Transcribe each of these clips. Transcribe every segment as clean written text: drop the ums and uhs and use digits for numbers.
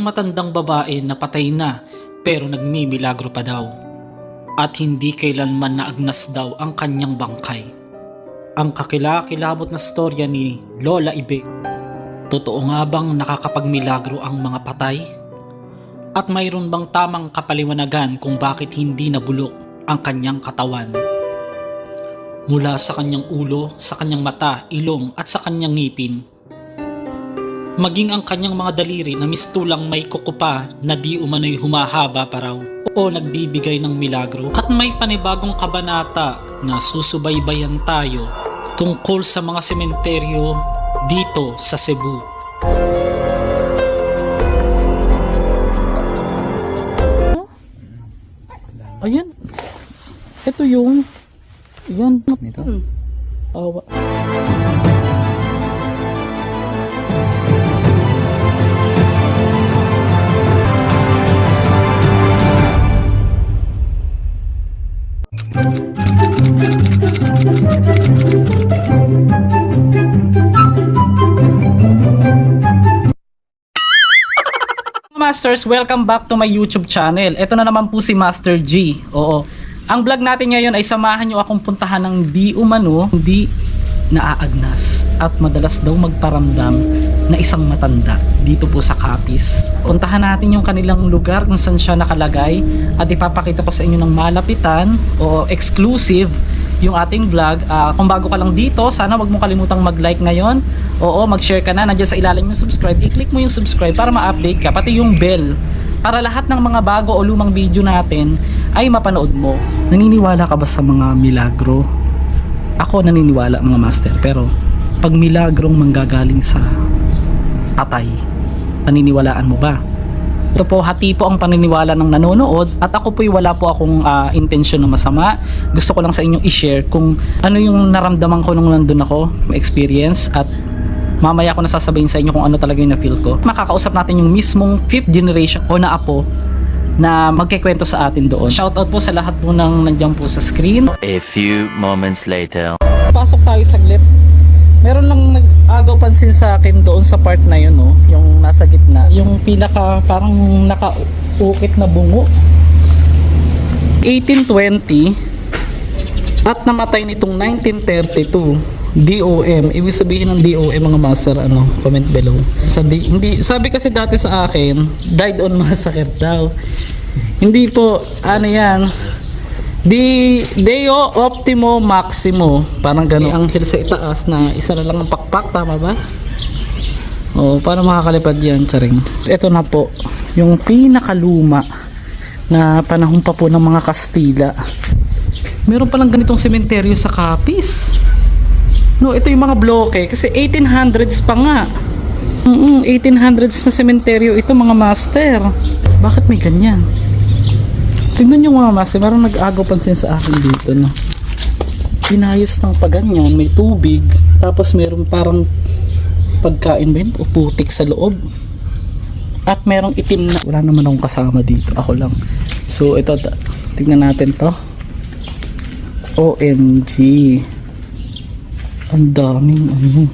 Matandang babae na patay na pero nagmimilagro pa daw. At hindi kailanman naagnas daw ang kanyang bangkay. Ang kakilakilabot na storya ni Lola Ibe. Totoo nga bang nakakapagmilagro ang mga patay? At mayroon bang tamang kapaliwanagan kung bakit hindi nabulok ang kanyang katawan? Mula sa kanyang ulo, sa kanyang mata, ilong at sa kanyang ngipin. Maging ang kanyang mga daliri na mistulang may kukupa na di umano'y humahaba pa raw o nagbibigay ng milagro. At may panibagong kabanata na susubaybayan tayo tungkol sa mga sementeryo dito sa Cebu. Ayan. Ito yung yan. Dito? Awa. Masters, welcome back to my YouTube channel. Ito na naman po si Master G. Oo. Ang vlog natin ngayon ay samahan nyo akong puntahan ng di umano, hindi naaagnas at madalas daw magparamdam na isang matanda dito po sa Capiz. Puntahan natin yung kanilang lugar kung saan siya nakalagay at ipapakita ko sa inyo ng malapitan o exclusive yung ating vlog. Kung bago ka lang dito, sana wag mo kalimutang mag-like ngayon. Oo, mag-share ka na. Nandiyan sa ilalim yung subscribe. I-click mo yung subscribe para ma-update ka. Pati yung bell. Para lahat ng mga bago o lumang video natin ay mapanood mo. Naniniwala ka ba sa mga milagro? Ako naniniwala mga master. Pero pag milagrong manggagaling sa patay, paniniwalaan mo ba? Ito po, hati po ang paniniwala ng nanonood at ako po'y wala po akong intensyon na masama. Gusto ko lang sa inyo i-share kung ano yung naramdaman ko nung nandun ako, experience, at mamaya ko nasasabihin sa inyo kung ano talaga yung na-feel ko. Makakausap natin yung mismong 5th generation o na apo na magkikwento sa atin doon. Shoutout po sa lahat po ng nandiyan po sa screen. A few moments later. Pasok tayo saglit. Meron lang nag-agaw pansin sa akin doon sa part na yun, no? Yung nasa gitna. Yung pinaka parang naka-ukit na bungo. 1820 at namatay nitong 1932. DOM. Ibig sabihin ng DOM mga master, ano? Comment below. Hindi, sabi kasi dati sa akin, died on massacre daw. Hindi po, ano yan? Deo Optimo Maximo, parang gano'n. Ang hill sa itaas na isa na lang ang pakpak, tama ba? O, paano makakalipad yan, charing? Ito na po, yung pinakaluma na panahon pa po ng mga Kastila. Meron palang ganitong sementeryo sa Capiz. No, ito yung mga bloke, kasi 1800s pa nga. 1800s na sementeryo ito mga master. Bakit may ganyan? Tignan nyo mga master, meron nag-agaw pansin sa akin dito, no? Pinayos ng paganyan, may tubig, tapos meron parang pagkain ba yun, o putik sa loob. At merong itim na, wala naman akong kasama dito, ako lang. So ito, tignan natin to. OMG. Ang daming ano.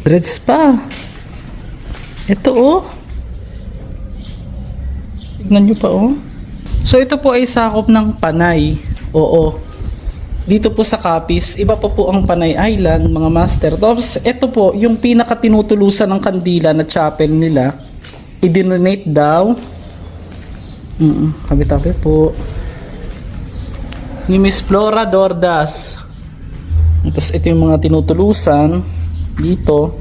Dreads pa. Ito oh. Tignan nyo pa oh. So ito po ay sakop ng Panay. Oo. Dito po sa Capiz, iba pa po ang Panay Island, mga master. Tapos ito po, yung pinaka-tinutulusan ng kandila na chapel nila, i-donate daw. Kabi-tabi po. Ni Miss Flora Dordas. Tapos ito yung mga tinutulusan dito.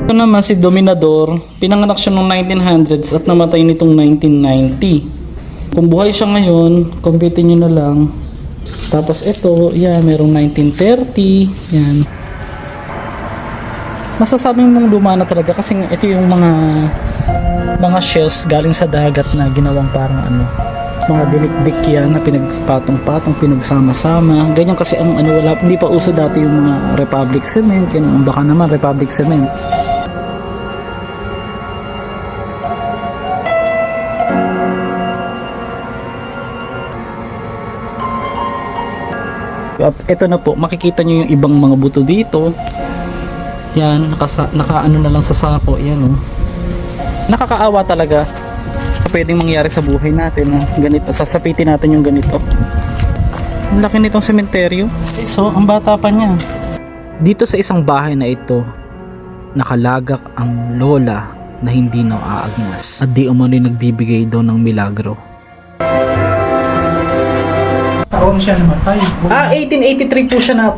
Ito naman si Dominador, pinanganak siya noong 1900s at namatay nitong 1990. Kung buhay siya ngayon, compute nyo na lang. Tapos ito, yan, merong 1930, yan. Masasabing mong luma na talaga kasi ito yung mga shells galing sa dagat na ginawang parang ano, mga dilik-dik yan na pinagpatong-patong, pinagsama-sama. Ganyan kasi ang ano, wala, hindi pa uso dati yung mga Republic Cement, yan, baka naman Republic Cement. At ito na po, makikita nyo yung ibang mga buto dito. Yan, naka ano na lang sa sako. Yan oh. Nakakaawa talaga. Pwedeng mangyari sa buhay natin na ganito. Sasapitin natin yung ganito. Ang laki nitong sementeryo. So, ang bata pa niya. Dito sa isang bahay na ito, nakalagak ang lola na hindi naaagnas at di umano'y nagbibigay daw ng milagro. Taon siya namatay. 1883 po siya na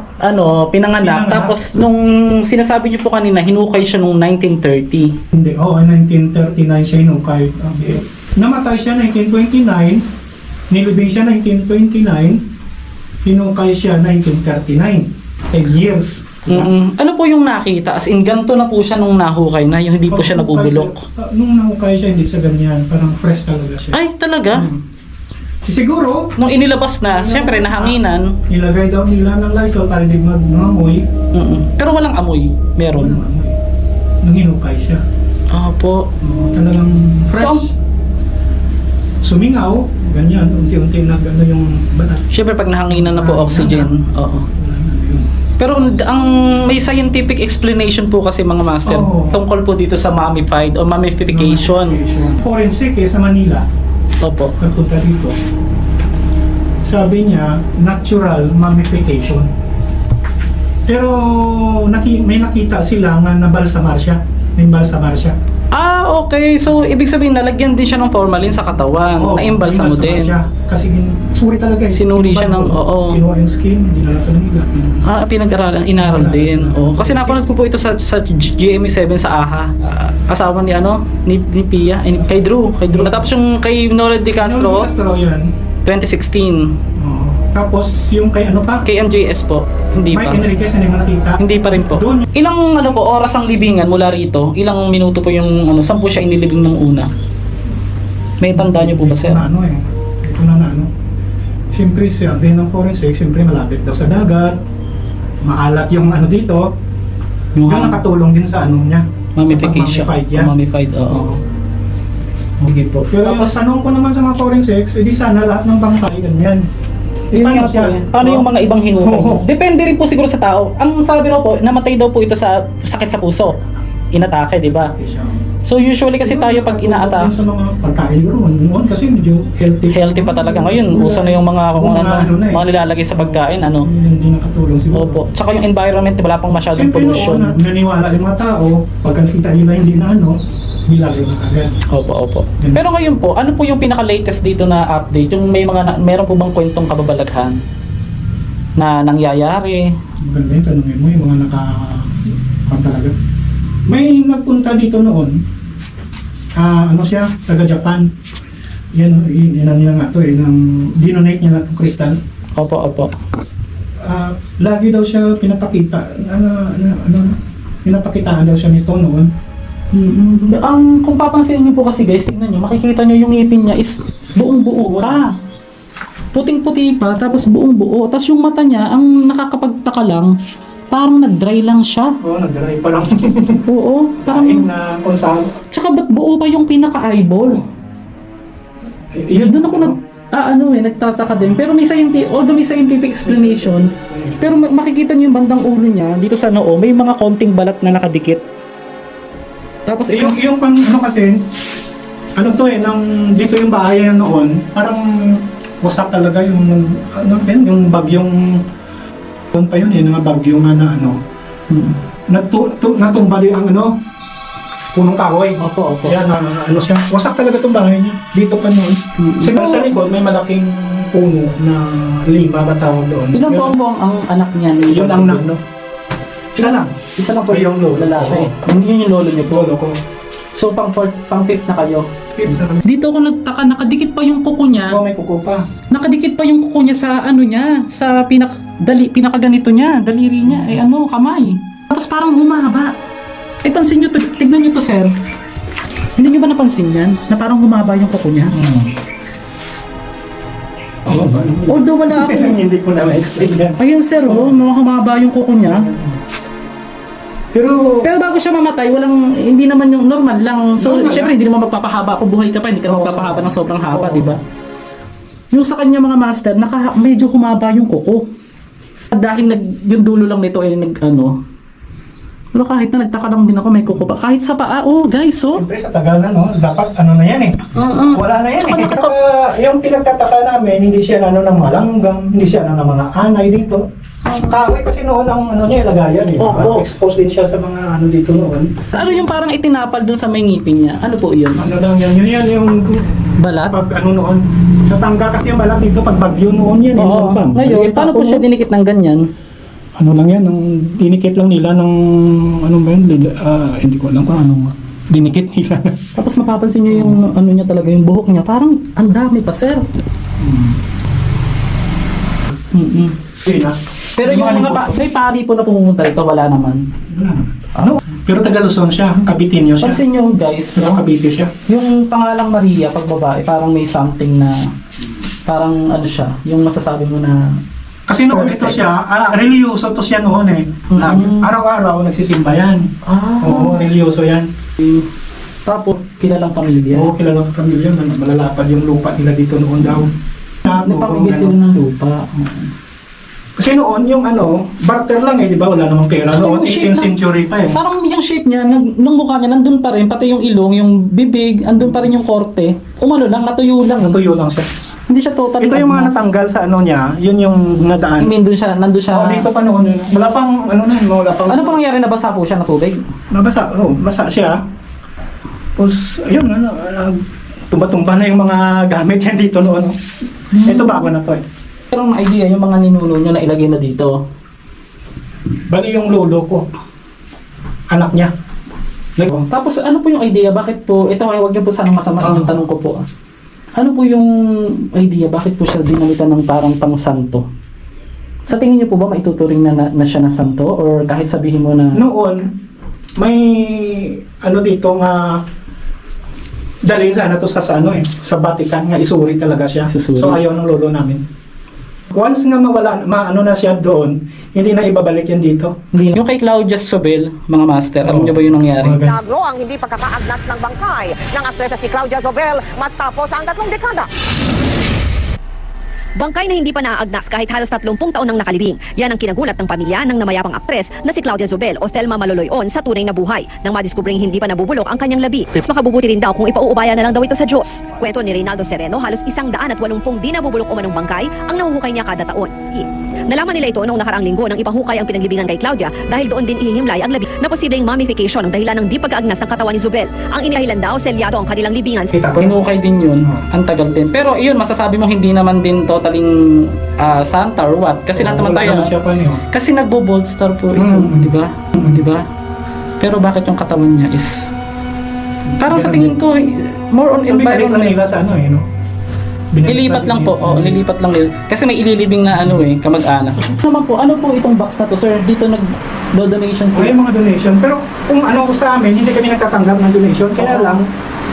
pinanganak. Tapos nung sinasabi niyo po kanina, hinukay siya nung 1930. Hindi, 1939 siya hinukay. Namatay siya 1929, nilibing siya 1929, hinukay siya 1939. 10 years. Ano po yung nakita? As in, ganito na po siya nung nahukay na, yung hindi po siya nabubulok. Nung nahukay siya, hindi sa ganyan. Parang fresh talaga siya. Ay, talaga? Siguro, Nung inilabas na, syempre nahanginan. nilagay daw nila ng Lysol para hindi mag-amoy. Pero walang amoy. Meron. Walang amoy. Nung hinukay siya. Opo. Talagang fresh. Sumingaw, ganyan, unti-unti nag-ano yung balat. Syempre pag nahanginan na po oxygen. Oo. Wala na yun. Pero ang may scientific explanation po kasi mga master Oo. tungkol po dito sa mummified o mummification. Forensic sa Manila, Opo. nagpunta dito. Sabi niya, natural mummification. Pero may nakita sila nga nabalsamar siya. May balsamar siya. Okay. So, ibig sabihin, nalagyan din siya ng formalin sa katawan. Oo, Naimbalsa mo may balsamar din. siya. Kasi suri talaga eh. Sinuri siya ng- oo. Kinuha yung skin, dinala sa Manila. Pinag-aralan, inaral din. Oo. Kasi napanood ko po ito sa GMA7 sa AHA. Asawa ni ni Pia, kay Drew. Tapos yung kay Nolan De Castro, Castro yan. 2016. Oo. Tapos yung kay ano pa? Kay MJS po, hindi pa. Mike Enriquez, hindi mo nakita? Hindi pa rin po. Doon. Ilang oras ang libingan mula rito? Ilang minuto po yung saan po siya inilibing ng una? May tanda niyo po ba, sir? Ito na Siyempre, sabi ng forensic, siyempre malapit daw sa dagat. Maalat yung dito. Yung nakatulong din sa niya. Mummification. Sa pag-mummified yan. Mummified, oo. Sige po. Pero yung Tapos, tanong ko naman sa mga forensics, edi sana lahat ng bangkay ganyan. yun Paano nga po siya? yan. Paano yung mga ibang hinukay? Oo. Depende rin po siguro sa tao. Ang sabi raw po, namatay daw po ito sa sakit sa puso. Inatake, di ba? So usually kasi tayo pag inaatake, Sa mga pagkain noon kasi medyo healthy pa talaga. Ngayon, uso na yung mga mga nilalagay sa pagkain, Hindi nakatulong siguro. Opo. Tsaka yung environment, wala pang masyadong Siyempre pollution. noon, naniwala yung mga tao, pag nakita nila hindi na nilagay na kagad. Opo. Pero ngayon po, ano po yung pinaka-latest dito na update? Yung meron po bang kwentong kababalaghan na nangyayari? Maganda yung tanongin mo, yung mga talaga. May nagpunta dito noon, siya, taga Japan. Yan niya nga to dinonate niya na itong kristal. Opo. Lagi daw siya pinapakita, pinapakitaan daw siya nito noon. Kung papansin niyo po kasi guys, tingnan niyo, makikita niyo yung ngipin niya is buong-buo pa. Puting-puti pa, tapos buong-buo. Tapos yung mata niya, ang nakakapagtaka lang, parang nag-dry lang siya. Oo, nagdaray pa lang. Oo, parang... Kain na kung saan. Tsaka ba't buo pa yung pinaka-eyeball? Doon ako nagtataka din. Pero although may scientific explanation, pero makikita niyo yung bandang ulo niya, dito sa noo, may mga konting balat na nakadikit. Tapos Yung kasi, dito yung bahay yan noon, parang wasak talaga yung bagyong, doon pa yun mga bagyo nga na natumba din ang punong kahoy. Opo. Yan, siya, wasak talaga itong bahay niya, dito pa noon. Siguro sa likod, may malaking puno na lima ba tawag doon. Ilan po ang anak niya? Yun ang isa lang. Isa lang po Yung lolo. lalaki. Yun yung lolo niyo po. Lolo ko. So pang fifth na kayo. Fifth na kami. Dito ako nagtaka, nakadikit pa yung kuko niya. May kuko pa. Nakadikit pa yung kuko niya sa sa pinakaganito niya, daliri niya, kamay. Tapos parang humaba. Pansin niyo to, tignan niyo to, sir. Hindi niyo ba napansin yan? Na parang humaba yung kuko niya? Although wala ako. Hindi ko na ma-explain yan. Ayun, sir, humaba yung kuko niya. Pero Pero bago siya mamatay, hindi naman yung normal lang. So, Normal syempre, hindi naman magpapahaba. Kung buhay ka pa, hindi ka naman magpapahaba ng sobrang haba, di ba? Yung sa kanya mga master, medyo humaba yung kuko. Dahil yung dulo lang nito ay Pero kahit na nagtaka lang din ako, may kuko pa. Kahit sa paa, oh guys, oh. Siyempre sa tagal na, no? Dapat ano na yan eh. Wala na yan eh. Yung pinagtataka namin, hindi siya ano ng mga langgam, hindi siya ano ng mga anay dito. Kahoy kasi noon ang ano niya, lagayan eh. Oo. Exposed din siya sa mga ano dito noon. Ano yung parang itinapal dun sa may ngipin niya? Ano po yun? Ano lang yan, yun yung Balat? pag ano noon. Natanggal kasi yung balat dito pag bagyo noon yan. Oo. Ngayon, paano po siya dinikit ng ganyan? Ano lang yan, dinikit lang nila ng ano ba yun, hindi ko alam kung ano dinikit nila. Tapos mapapansin niyo yung ano niya talaga, yung buhok niya. Parang ang dami pa, sir. Pero yung mga may pari po na pumunta rito, wala naman. Ano? Pero taga Luzon siya, Cabitinyo siya. Pansin niyo guys, Taga Cavite siya. yung pangalang Maria, pag babae, parang may something na, parang ano siya, yung masasabi mo na, Kasi noon ito siya, religyoso to siya noon eh. Araw-araw nagsisimba yan. Oo, religyoso yan. tapos kilalang pamilya. Oo, kilalang pamilya, malalapad yung lupa nila dito noon daw. Nagpamigay sila ng lupa. Kasi noon yung ano, barter lang eh, di ba? Wala namang pera noon, Yung shape 18th century pa eh. Parang yung shape niya, nung mukha niya, nandun pa rin, pati yung ilong, yung bibig, andun pa rin yung korte. Umano lang, natuyo lang. Natuyo lang siya. Hindi siya totally Ito yung mga agnas. natanggal sa ano niya, yun yung I nadaan. mean, nandun siya. Oh, dito pa noon yun. Wala pang, ano na yun, wala pang... Ano pang nangyari, nabasa po siya ng tubig? Nabasa, basa siya. Tapos, ayun, tumba-tumba na yung mga gamit yan dito noon. Ito bago na to eh. Pero may idea, yung mga ninuno niya na ilagay na dito. Bali yung lolo ko, anak niya. Tapos ano po yung idea, bakit po, ito ay huwag niyo po sanang masama yung tanong ko po. Ano po yung idea, bakit po siya dinamitan ng parang pang-santo? Sa tingin niyo po ba maituturing na siya na santo? Or kahit sabihin mo na... Noon, may ano dito nga dalhin sana to sa ano eh, sa Vatican nga isuri talaga siya. Susuri. So ayaw ng lolo namin. Once nga mawala, maano na siya doon, hindi na ibabalik yan dito. Yung kay Claudia Sobel, mga master, alam niyo ba yung nangyari? Milagro ang hindi pagkakaagnas ng bangkay ng aktresa si Claudia Zobel matapos ang 3 dekada. Bangkay na hindi pa naaagnas kahit halos 30 taon nang nakalibing. Yan ang kinagulat ng pamilya ng namayapang aktres na si Claudia Zobel o Thelma Maloloyon sa tunay na buhay nang madiskubring hindi pa nabubulok ang kanyang labi. Makabubuti rin daw kung ipauubaya na lang daw ito sa Diyos. Kwento ni Reynaldo Sereno, halos 180 di nabubulok umanong bangkay ang nahuhukay niya kada taon. Nalaman nila ito noong nakaraang linggo nang ipahukay ang pinaglibingan kay Claudia dahil doon din ihihimlay ang labi na posibleng mummification ang dahilan ng di pagkaagnas ng katawan ni Zobel. Ang inilahilan daw, selyado ang kanilang libingan. Hinukay din yun, ang tagal din. Pero yun, masasabi mo hindi naman din totaling santa or what. Kasi lahat naman tayo, Siya pa niyo. kasi nagbo-bold star po ito, di ba? Di ba? Pero bakit yung katawan niya is... Parang sa tingin ko, more on So binalik lang environment. nila sa ano eh, no? Lilipat lang po, lilipat lang nila. Kasi may ililibing na ano eh, kamag-anak. Naman po, ano po itong box na to, sir? Dito nag-donation May sila. mga donation. Pero kung ano ko sa amin, hindi kami nagtatanggap ng donation. Kaya lang,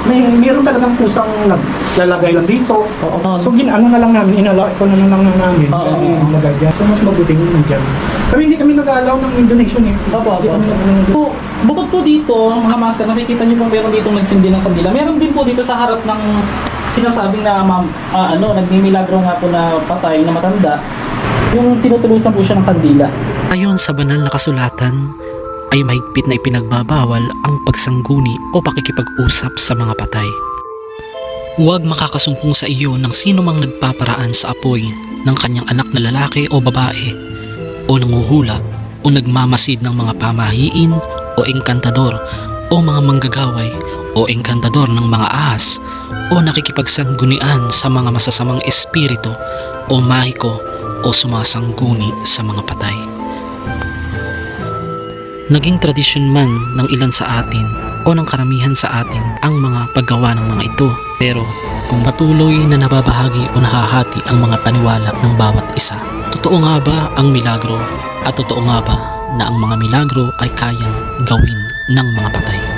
mayroon talagang pusang lalagay lang dito. Oo. So ginano na lang namin, ito na lang namin. Oo. Ilagay dyan. So mas mabuting nandiyan. Sabi hindi kami nag-allow ng donation eh. Opo, Hindi kami nag-allow ng donation. po, bukod po dito, mga master, nakikita niyo pong meron dito nagsindi ng kandila. Meron din po dito sa harap ng sinasabing na nagmimilagro nga po na patay na matanda. Yung tinutulusan po siya ng kandila. Ayon sa banal na kasulatan, ay mahigpit na ipinagbabawal ang pagsangguni o pakikipag-usap sa mga patay. Huwag makakasumpong sa iyo ng sino mang nagpaparaan sa apoy ng kanyang anak na lalaki o babae, o nanguhula o nagmamasid ng mga pamahiin o engkantador o mga manggagaway o engkantador ng mga ahas o nakikipagsanggunian sa mga masasamang espiritu o mahiko o sumasangguni sa mga patay. Naging tradisyon man ng ilan sa atin o ng karamihan sa atin ang mga paggawa ng mga ito. Pero kung patuloy na nababahagi o nahahati ang mga paniwala ng bawat isa, totoo nga ba ang milagro? At totoo nga ba na ang mga milagro ay kayang gawin ng mga patay?